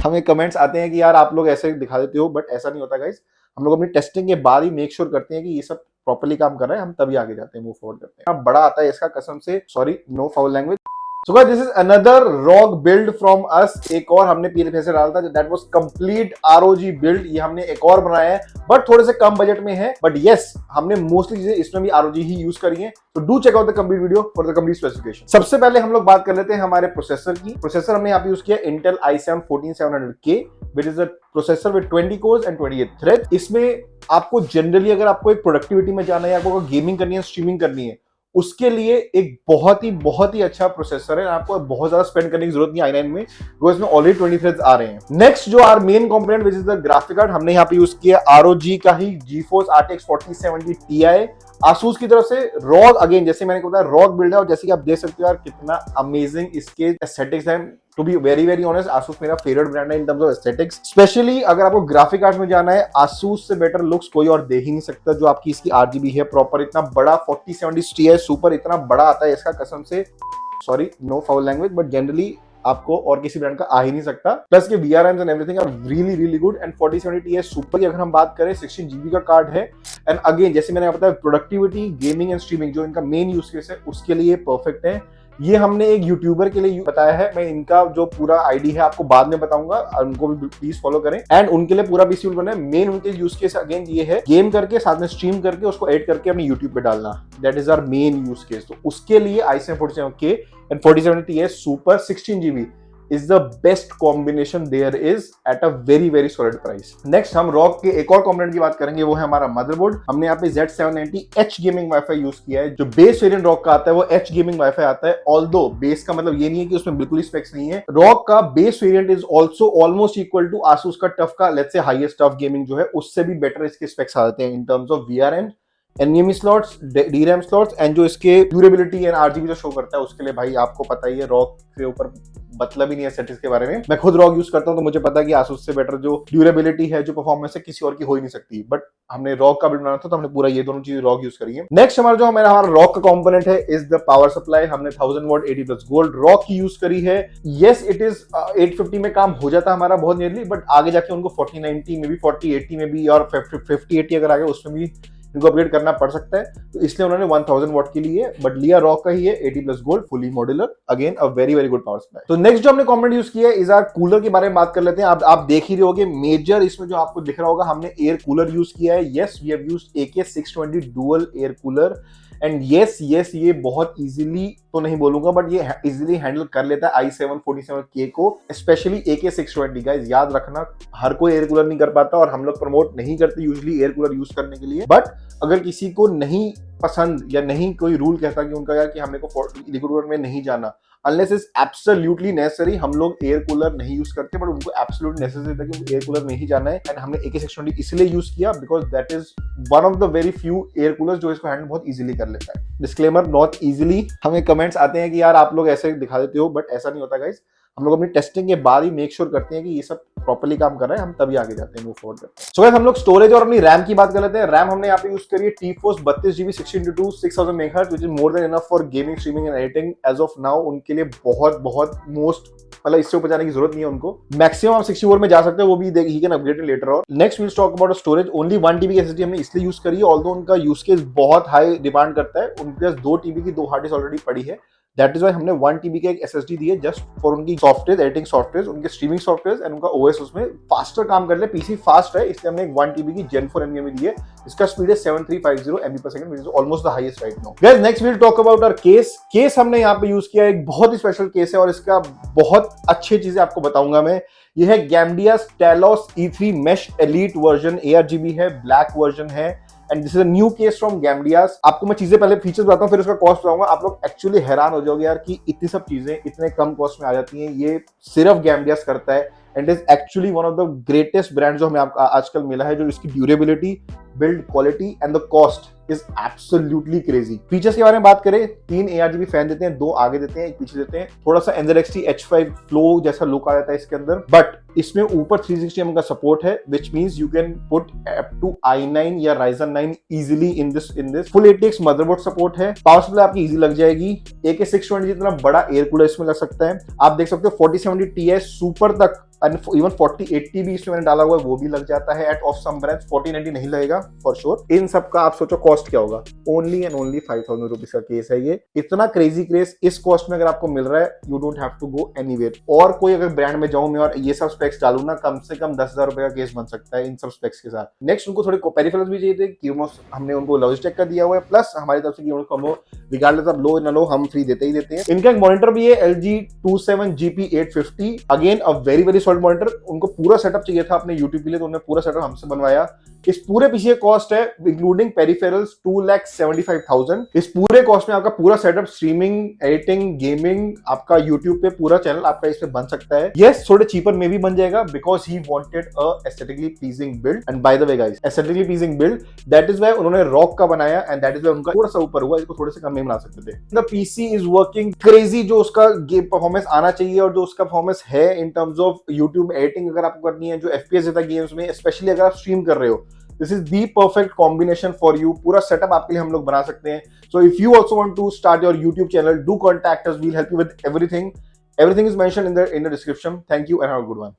हमें कमेंट्स आते हैं कि यार आप लोग ऐसे दिखा देते हो, बट ऐसा नहीं होता गाइस। हम लोग अपनी टेस्टिंग के बाद ही मेक श्योर करते हैं कि ये सब प्रॉपर्ली काम कर रहा है, हम तभी आगे जाते हैं, मूव फॉरवर्ड करते हैं। बड़ा आता है इसका कसम से, sorry no foul language. So guys, this is another ROG build from us। एक और हमने पीछे से डाला था, that was complete ROG build। ये हमने एक और बनाया है, बट थोड़े से कम बजट में है। बट yes, हमने मोस्टली चीजें इसमें भी ROG ही यूज करी है। तो do check out the complete video for the complete specification. सबसे पहले हम लोग बात कर लेते हैं हमारे प्रोसेसर की। प्रोसेसर हमने यहाँ पे यूज किया Intel i7 14700K, which is a processor with 20 course and 28 thread. इसमें आपको जनरली अगर आपको एक प्रोडक्टिविटी में जाना है, आपको गेमिंग करनी है, स्ट्रीमिंग करनी है, उसके लिए एक बहुत ही अच्छा प्रोसेसर है। आपको बहुत ज्यादा स्पेंड करने की जरूरत नहीं i9 में, वो इसमें ऑलरेडी 20 थ्रेड्स आ रहे हैं। नेक्स्ट जो our main component which is the graphic card, हमने यहाँ पे यूज किया ROG का ही GeForce RTX 4070 Ti। Asus की तरफ से ROG, अगेन जैसे मैंने बताया ROG बिल्ड है, और जैसे कि आप देख सकते हो यार कितना अमेजिंग इसके एस्थेटिक्स हैं। To be very honest, Asus मेरा फेवरेट ब्रांड है in terms of aesthetics. Specially अगर आपको ग्राफिक कार्ड में जाना है, Asus से बेटर लुक्स कोई और दे ही नहीं सकता। जो आपकी इसकी RGB है प्रॉपर, इतना बड़ा 4070 Ti सुपर इतना बड़ा आता है इसका, कसम से sorry no foul language, but generally आपको और किसी ब्रांड का आ ही नहीं सकता। प्लस के VRMs and everything are really good. And 4070 Ti super की अगर हम बात करें, 16GB का कार्ड है। एंड अगेन जैसे मैंने बताया, प्रोडक्टिविटी, गेमिंग एंड स्ट्रीमिंग जो इनका मेन यूज केस है, उसके लिए परफेक्ट है। ये हमने एक यूट्यूबर के लिए बताया है। मैं इनका जो पूरा आईडी है आपको बाद में बताऊंगा, उनको भी प्लीज फॉलो करें। एंड उनके लिए पूरा पीसी बना है। मेन उनके यूज केस अगेन ये है, गेम करके साथ में स्ट्रीम करके उसको एड करके अपने यूट्यूब पे डालना। That is our main use case. तो उसके लिए i7 47K and 4070 Ti super 16GB is the best combination there is at a very solid price। Next हम ROG के एक और कंपोनेंट की बात करेंगे, वो है हमारा मदरबोर्ड। हमने यहाँ पे Z790H गेमिंग वाईफाई यूज किया है। जो बेस वेरिएंट ROG का आता है वो H गेमिंग वाईफाई आता है। ऑल्दो बेस का मतलब ये नहीं है कि उसमें बिल्कुल ही स्पेक्स नहीं है। ROG का base variant is also almost equal to Asus का टफ का, let's say highest TUF gaming जो है, उससे भी बेटर इसके स्पेक्स आते हैं in terms of VRM, NVMe slots, DRAM slots, and जो इसके ड्यूरेबिलिटी एंड RGB जो शो करता है, उसके लिए भाई आपको पता ही है ROG के ऊपर मतलब ही नहीं है सेटिंग्स के बारे में। मैं खुद ROG यूज करता हूं, तो मुझे पता है कि Asus से बेटर जो ड्यूरेबिलिटी है, जो परफॉर्मेंस है, किसी और की हो ही नहीं सकती। बट हमने ROG का बिल्ड बनाना था, तो हमने पूरा ये दोनों चीजें ROG यूज करी है। नेक्स्ट हमारा ROG का कंपोनेंट है इज द पावर सप्लाई। हमने 1000 वाट 80+ गोल्ड ROG की यूज करी है। यस, इट इज 850 में काम हो जाता है हमारा बहुत नियरली, बट आगे जाके उनको 4090 में भी, 4080 में भी, और 5080 अगर आगे उसमें भी इनको अपग्रेड करना पड़ सकता है। तो इसलिए उन्होंने 1000 वाट की ली है, बट लिया ROG का ही है, 80+ gold, fully modular, again a very good power supply. तो नेक्स्ट जो हमने कंपोनेंट यूज किया है इज आर कूलर के बारे में बात कर लेते हैं। आप देख ही रहे होगे, मेजर इसमें जो आपको दिख रहा होगा, हमने एयर कूलर यूज किया है। Yes, we have used AK620 dual air cooler. And yes ये बहुत इजीली तो नहीं बोलूंगा, बट ये इजीली हैंडल कर लेता है i7 47K को, स्पेशली AK620। गाइस याद रखना, हर कोई एयर कूलर नहीं कर पाता, और हम लोग प्रमोट नहीं करते यूजुअली एयर कूलर यूज करने के लिए। बट अगर किसी को नहीं पसंद या नहीं कोई रूल कहता कि उनका यार कि हमने को लिक्विड कूलर में नहीं जाना, अनलेस इज एब्सोल्युटली नेसेसरी, हम लोग एयर कूलर नहीं यूज करते, बट उनको एब्सोल्युटली नेसेसरी था कि एयर कूलर में ही जाना है। एंड हमने AK620 इसलिए यूज किया because that is one of the very few air coolers जो इसको हैंडल बहुत इजीली कर लेता है। Disclaimer, not easily. हमें कमेंट्स आते हैं कि यार आप लोग ऐसे दिखा देते हो, बट ऐसा नहीं होता गाइस। हम लोग अपनी टेस्टिंग के बाद ही मेक श्योर करते हैं कि ये सब प्रॉपर्ली काम कर रहा है, हम तभी आगे जाते हैं, मूव फॉरवर्ड करते हैं। सो गाइस, हम लोग स्टोरेज और अपनी रैम की बात कर लेते हैं। रैम हमने यहाँ पे यूज करी है TForce 32GB 16:2 6000 MHz, which is more than enough for gaming, streaming and editing as of now। उनके लिए बहुत मोस्ट, मतलब इससे ऊपर जाने की जरूरत नहीं है उनको। मैक्सिमम आप 64 में जा सकते हैं, वो भी he can upgrade later on. Next will talk about storage. Only 1 TB की SSD हमने इसलिए यूज करी है, ऑल्दो उनका यूज केस बहुत हाई डिमांड करता है। उनके पास 2 TB की 2 हार्ड डिस्क ऑलरेडी पड़ी है। दैट इज वाई हमने 1 TB का एक SSD दी है, जस्ट फॉर उनकी सॉफ्टवेयर, एडिटिंग सॉफ्टवेयर, उनके स्ट्रीमिंग सॉफ्टवेयर एंड उनका OS उसमें फास्टर काम कर ले। पीसी फास्ट है, इसलिए हमने एक 1 TB की Gen 4 NVMe दी है। इसका स्पीड है 7350 MB/s, which is almost the highest right now। Guys, next we'll talk about our case। Case हमने यहाँ पे यूज किया है, एक बहुत ही स्पेशल केस है, और इसका बहुत अच्छी चीजें आपको बताऊंगा मैं। ये है Gamdia's Talos E3 Mesh Elite version, ARGB है, ब्लैक वर्जन है। And this is a new case from Gamdia's। आपको मैं चीजें पहले फीचर्स बताता हूँ, फिर उसका कॉस्ट बताऊंगा। आप लोग एक्चुअली हैरान हो जाओगे यार कि इतनी सब चीजें इतने कम कॉस्ट में आ जाती हैं। ये सिर्फ Gamdia's करता है, and is actually one of the greatest brand जो हमें आजकल मिला है, जो इसकी durability, build quality and the cost is absolutely crazy. Features के बारे में बात करें, 3 ARGB फैन देते हैं, 2 आगे देते हैं, 1 पीछे देते हैं। थोड़ा सा NZXT H5 फ्लो जैसा लुक आ जाता है इसके अंदर, बट इसमें ऊपर 360 mm का सपोर्ट है, which means you can put up to i9 या Ryzen 9 easily in this. Full ATX motherboard support है। पावर सप्लाई आपकी इजी लग जाएगी। AK620 जितना बड़ा एयर कूलर इसमें लग सकता है। आप देख सकते हो 4070 Ti सुपर तक, इवन 4080 भी इसमें मैंने डाला हुआ है, वो भी लग जाता है एट ऑफ सम ब्रांड्स। 4090 नहीं लगेगा फॉर श्योर। इन सब का आप सोचो कॉस्ट क्या होगा, ओनली एंड ओनली 5000 रुपीज का केस है ये। इतना क्रेजी क्रेज इस कॉस्ट में अगर आपको मिल रहा है, you don't have to go anywhere. और कोई अगर ब्रांड में जाऊं मैं और ये सब स्पेक्स डालू ना, कम से कम 10,000 रुपए का केस बन सकता है इन सब स्पेक्स के साथ। नेक्स्ट उनको थोड़े पेरिफेरल्स भी चाहिए थे, कीमोस हमने उनको लॉजिटेक का दिया हुआ है, प्लस हमारी तरफ से chemos combo regardless of low ना लो हम फ्री देते ही देते हैं। इनका एक मॉनिटर भी है LG 27GP850, again a very very solid monitor. उनको पूरा सेटअप चाहिए था अपने यूट्यूब के लिए, तो उन्होंने पूरा सेटअप हमसे बनवाया। इस पूरे पीछे कॉस्ट है इंक्लूडिंग पेरिफेरल्स 2,75,000। इस पूरे कॉस्ट में आपका पूरा सेटअप, स्ट्रीमिंग, एडिटिंग, गेमिंग, आपका यूट्यूब पे पूरा चैनल आपका इसमें बन सकता है। यस, थोड़े चीपर में भी बन जाएगा because he wanted a aesthetically pleasing build. And by the way guys, aesthetically pleasing build, that is why उन्होंने रॉक का बनाया एंड दैट इज व्हाई उनका थोड़ा सा ऊपर हुआ, इसको थोड़े से कम में बना सकते थे। The PC is working crazy, जो उसका गेम परफॉर्मेंस आना चाहिए और जो उसका परफॉर्मेंस है in terms of YouTube editing अगर आपको करनी है, जो FPS देता है गेम्स में, स्पेशली अगर आप स्ट्रीम कर रहे हो, this is the perfect combination for you. पूरा सेटअप आपके लिए हम लोग बना सकते हैं। So if you also want to start your YouTube channel, do contact us, we'll help you with everything. Everything is mentioned in the description. Thank you and have a good one.